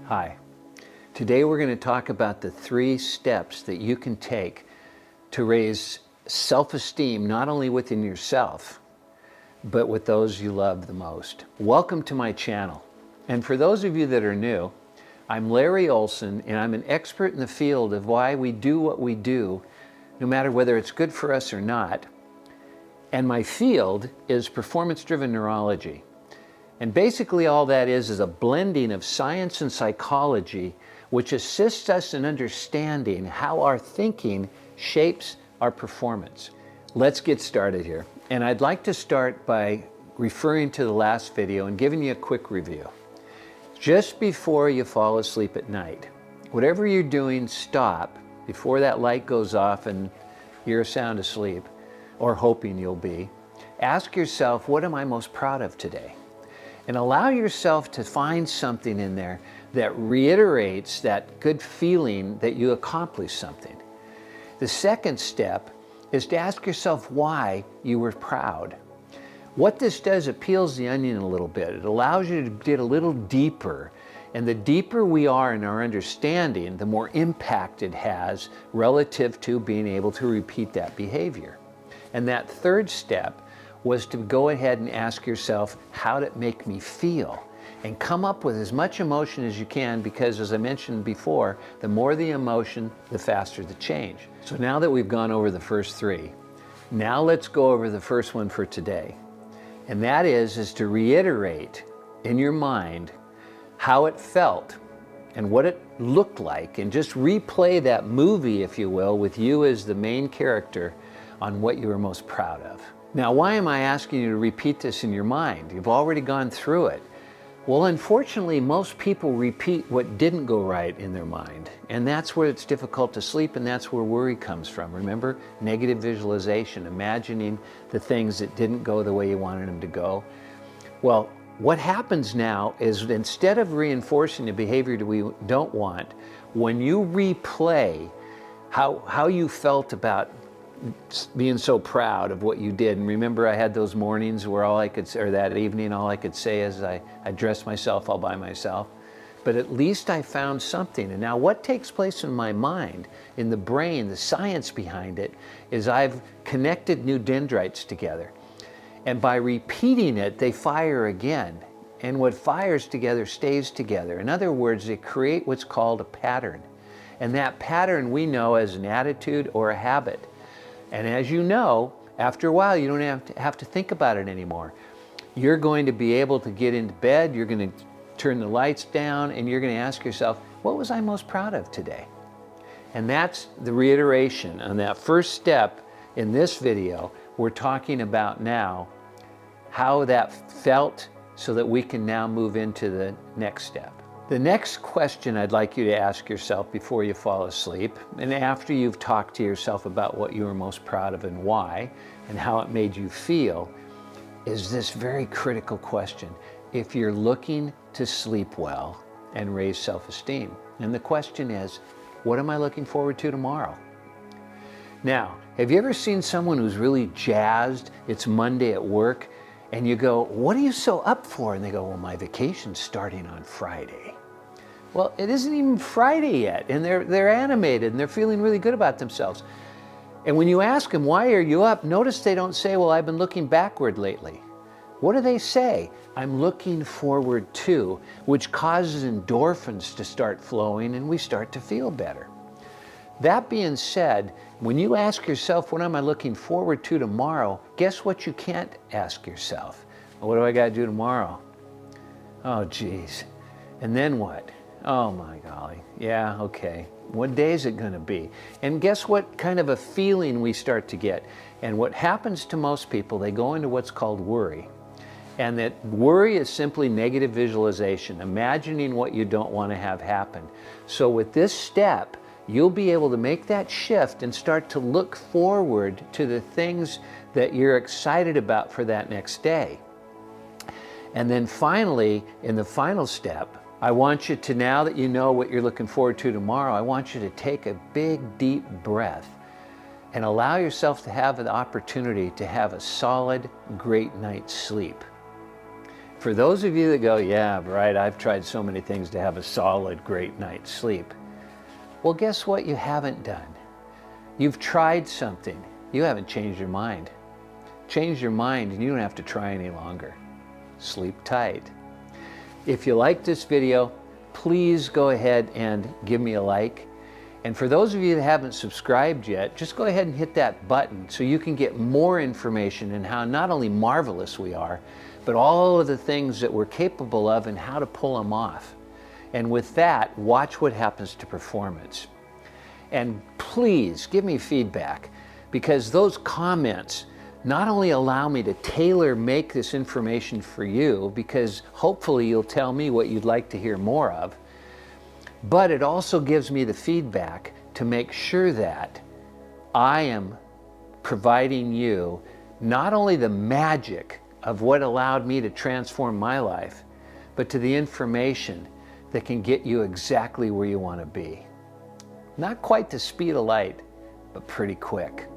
Hi. Today we're going to talk about the 3 steps that you can take to raise self-esteem, not only within yourself, but with those you love the most. Welcome to my channel. And for those of you that are new, I'm Larry Olson, and I'm an expert in the field of why we do what we do, no matter whether it's good for us or not. And my field is performance-driven neurology. And basically all that is a blending of science and psychology, which assists us in understanding how our thinking shapes our performance. Let's get started here. And I'd like to start by referring to the last video and giving you a quick review. Just before you fall asleep at night, whatever you're doing, stop before that light goes off and you're sound asleep, or hoping you'll be. Ask yourself, what am I most proud of today? And allow yourself to find something in there that reiterates that good feeling that you accomplished something. The second step is to ask yourself why you were proud. What this does, it peels the onion a little bit. It allows you to get a little deeper. And the deeper we are in our understanding, the more impact it has relative to being able to repeat that behavior. And that third step was to go ahead and ask yourself, how did it make me feel? And come up with as much emotion as you can, because as I mentioned before, the more the emotion, the faster the change. So now that we've gone over the first 3, now let's go over the first one for today. And that is to reiterate in your mind how it felt and what it looked like, and just replay that movie, if you will, with you as the main character on what you were most proud of. Now, why am I asking you to repeat this in your mind? You've already gone through it. Well, unfortunately, most people repeat what didn't go right in their mind. And that's where it's difficult to sleep, and that's where worry comes from. Remember, negative visualization, imagining the things that didn't go the way you wanted them to go. Well, what happens now is, instead of reinforcing the behavior that we don't want, when you replay how you felt about being so proud of what you did. And remember, I had those mornings where that evening, all I could say is I dressed myself all by myself. But at least I found something. And now what takes place in my mind, in the brain, the science behind it, is I've connected new dendrites together. And by repeating it, they fire again. And what fires together stays together. In other words, they create what's called a pattern. And that pattern we know as an attitude or a habit. And as you know, after a while, you don't have to think about it anymore. You're going to be able to get into bed, you're going to turn the lights down, and you're going to ask yourself, what was I most proud of today? And that's the reiteration on that first step in this video. We're talking about now how that felt, so that we can now move into the next step. The next question I'd like you to ask yourself before you fall asleep, and after you've talked to yourself about what you were most proud of and why, and how it made you feel, is this very critical question. If you're looking to sleep well and raise self-esteem, and the question is, what am I looking forward to tomorrow? Now, have you ever seen someone who's really jazzed? It's Monday at work, and you go, what are you so up for? And they go, well, my vacation's starting on Friday. Well, it isn't even Friday yet, and they're animated, and they're feeling really good about themselves. And when you ask them, why are you up? Notice they don't say, well, I've been looking backward lately. What do they say? I'm looking forward to, which causes endorphins to start flowing, and we start to feel better. That being said, when you ask yourself, what am I looking forward to tomorrow? Guess what you can't ask yourself? Well, what do I got to do tomorrow? Oh, geez. And then what? Oh my golly, yeah, okay. What day is it going to be? And guess what kind of a feeling we start to get? And what happens to most people, they go into what's called worry. And that worry is simply negative visualization, imagining what you don't want to have happen. So with this step, you'll be able to make that shift and start to look forward to the things that you're excited about for that next day. And then finally, in the final step, I want you to, now that you know what you're looking forward to tomorrow, I want you to take a big, deep breath and allow yourself to have the opportunity to have a solid, great night's sleep. For those of you that go, yeah, right, I've tried so many things to have a solid, great night's sleep. Well, guess what you haven't done? You've tried something. You haven't changed your mind. Change your mind and you don't have to try any longer. Sleep tight. If you like this video, please go ahead and give me a like. And for those of you that haven't subscribed yet, just go ahead and hit that button so you can get more information in how not only marvelous we are, but all of the things that we're capable of and how to pull them off. And with that, watch what happens to performance. And please give me feedback, because those comments not only allow me to tailor make this information for you, because hopefully you'll tell me what you'd like to hear more of, but it also gives me the feedback to make sure that I am providing you not only the magic of what allowed me to transform my life, but to the information that can get you exactly where you want to be. Not quite the speed of light, but pretty quick.